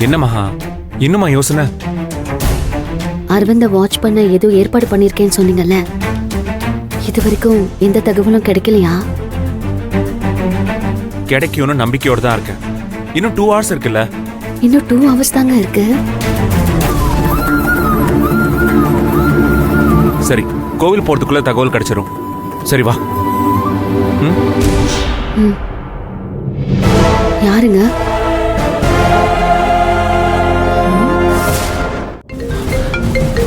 என்ன மகா, இன்னுமா யோசனை? அரவிந்த வாட்ச் பண்ண ஏதோ ஏற்பாடு பண்ணிருக்கேன்னு சொன்னீங்கல்ல, இது வரைக்கும் எந்த தகவலும் கிடைக்கலையா? கிடைக்கும்னு நம்பிக்கையோட தான் இருக்கேன். இன்னும் 2 hours இருக்குல்ல? இன்னும் 2 hours தாங்க இருக்கு. சரி, கோவில் போறதுக்குள்ள தகவல் கிடைச்சிரும். சரி வா. யாருங்க?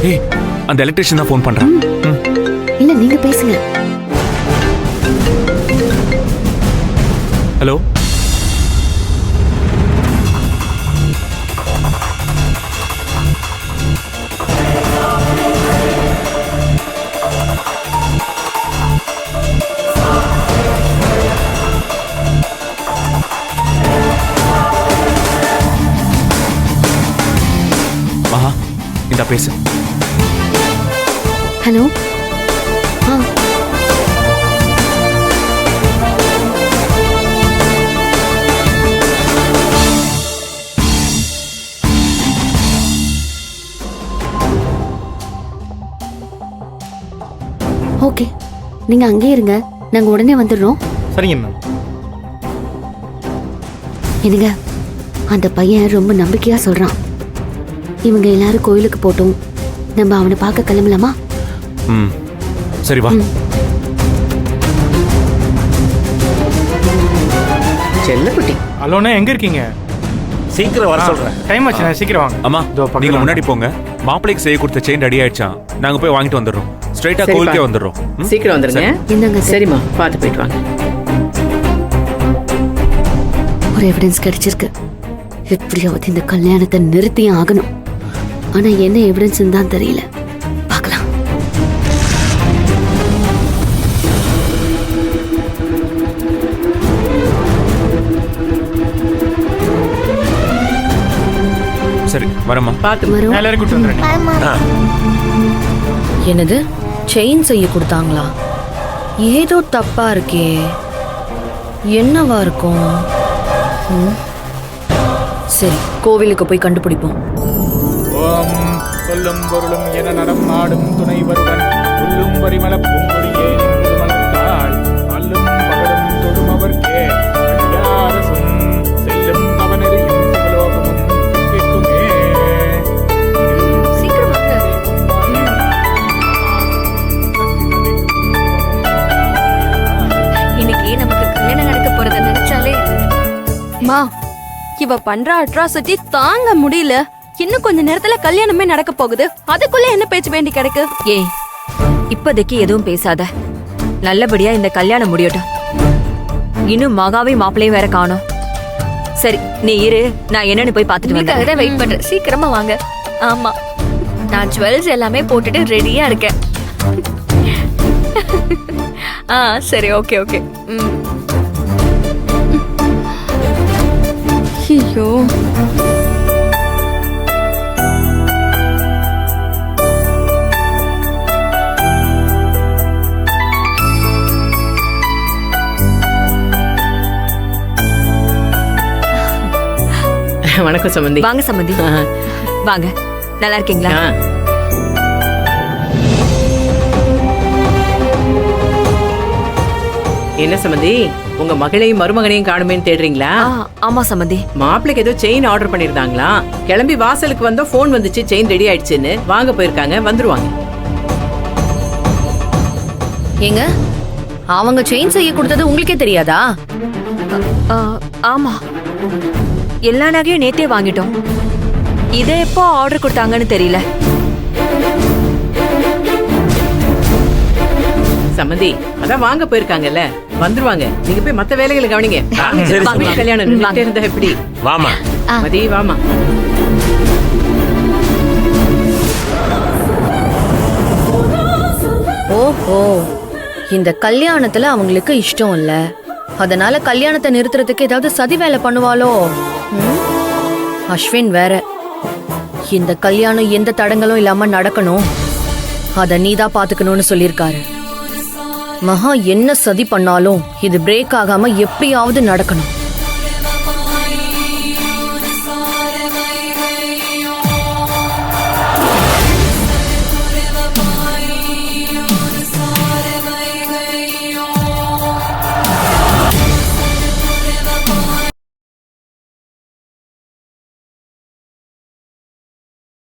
ஏய், அந்த எலக்ட்ரிஷியன் தான் ஃபோன் பண்றான். இல்ல, நீங்க பேசுங்க. ஹலோ. மகா, இந்த பேசு. ஹலோ. ஓகே, நீங்க அங்கேயே இருங்க, நாங்க உடனே வந்துடுறோம். சரிங்க மேம். என்னங்க, அந்த பையன் ரொம்ப நம்பிக்கையா சொல்றான். இவங்க எல்லாரும் கோயிலுக்கு போட்டோம், நம்ம அவனை பார்க்க கிளம்பலாமா? சரி வா. செல்லக்குட்டி, அலோனா எங்க இருக்கீங்க? சீக்கிரம் வர சொல்றேன். டைம் ஆச்சு, சீக்கிரம் வாங்க. அம்மா, நீங்க முன்னாடி போங்க. மாப்பிளைக்கு செய்ய கொடுத்த செயின் ரெடி ஆயிடுச்சான். நாங்க போய் வாங்கிட்டு வந்துடுறோம். ஸ்ட்ரைட்டா கோவிலுக்கே வந்துடுறோம். சீக்கிரம் வந்துருங்க. என்னங்க? சரிம்மா, பார்த்து போயிட்டு வாங்க. ஒரு எவிடன்ஸ் கிடைச்சிருக்கு. எப்படியாவது இந்த கல்யாணத்தை நிறுத்தியும் ஆகணும். ஆனா என்ன எவிடன்ஸ் தான் தெரியல. பார்க்கலாம். சரி வரமா. பார்த்து வரோம். எல்லாரும் கூட்டு வந்துடுறேன். என்னது, செயின் செய்ய கொடுத்தாங்களா? ஏதோ தப்பா இருக்கே. என்னவா இருக்கும்? சரி, கோவிலுக்கு போய் கண்டுபிடிப்போம். ஓம் சொல்லும் பொருளும் என நடம் நாடும் துணை வருவன் புல்லும் வரிமல பூங்கொடியே நின்று மலர்ந்தாள் அல்லும் பகலும் தொடும் அவர்க்கே அடியாரசும் செல்லும் அவனெறியும் சிவலோகமும் கேட்குமே. இன்னைக்கு நமக்கு கல்யாணம் நடக்க போறத நினைச்சாலே மா, இவ பண்ற அட்ராசிட்டி தாங்க முடியல. இன்னும் கொஞ்ச நேரத்துல கல்யாணமே நடக்க போகுது. அதுக்குள்ள என்ன பேச்சு வேண்டி கிடக்கு? ஏய், இப்போதைக்கு எதுவும் பேசாத. நல்லபடியா இந்த கல்யாணம் முடியட்டும். இன்னும் மகாவே மாப்பிளையும் வேற காணோம். சரி, நீ இரு, நான் என்னன்னு போய் பாத்துட்டு உங்களுக்காக வெயிட் பண்றேன். சீக்கிரமா வாங்க. ஆமா, நான் ஜுவல்ஸ் எல்லாமே போட்டுட்டு ரெடியா இருக்கேன். சரி, ஓகே ஓகே. ஐயோ, வணக்கம் சம்பந்தி. வாங்க சம்பந்தி, வாங்க. நல்லா இருக்கீங்களா? என்ன சம்பந்தி, உங்க மகளையும் மருமகனையும் காணுமேன்னு தேடுறீங்களா? ஆமா சம்பந்தி. மாப்பிளைக்கு ஏதோ செயின் ஆர்டர் பண்ணிருந்தாங்களா? கிளம்பி வாசலுக்கு வந்தா போன் வந்துச்சு, செயின் ரெடி ஆயிடுச்சுன்னு. வாங்க போயிருக்காங்க, வந்துருவாங்க. ஏங்க, அவங்க செயின் செய்ய கொடுத்தது உங்களுக்கே தெரியாதா? ஆமா, எல்லா நகையும் நேத்தே வாங்கிட்டோம். இதை எப்போ ஆர்டர் கொடுத்தாங்கன்னு தெரியல. சம்பந்தி, அதான் வாங்க போயிருக்காங்கல்ல, வந்துருவாங்க. நீங்க போய் மத்த வேலைகளை கவனிங்க. கல்யாணம் நின்னுட்டே இருந்தா எப்படி? வாமா மதி, வாமா. ஓஹோ, இந்த கல்யாணத்துல அவங்களுக்கு இஷ்டம் இல்ல, அதனால கல்யாணத்தை நிறுத்துறதுக்கு ஏதாவது சதி வேலை பண்ணுவாளோ? அஸ்வின் வேற, இந்த கல்யாணம் எந்த தடங்களும் இல்லாம நடக்கணும், அத நீதான் பாத்துக்கணும்னு சொல்லிருக்காரு. மகா என்ன சதி பண்ணாலும் இது பிரேக் ஆகாம எப்படியாவது நடக்கணும்.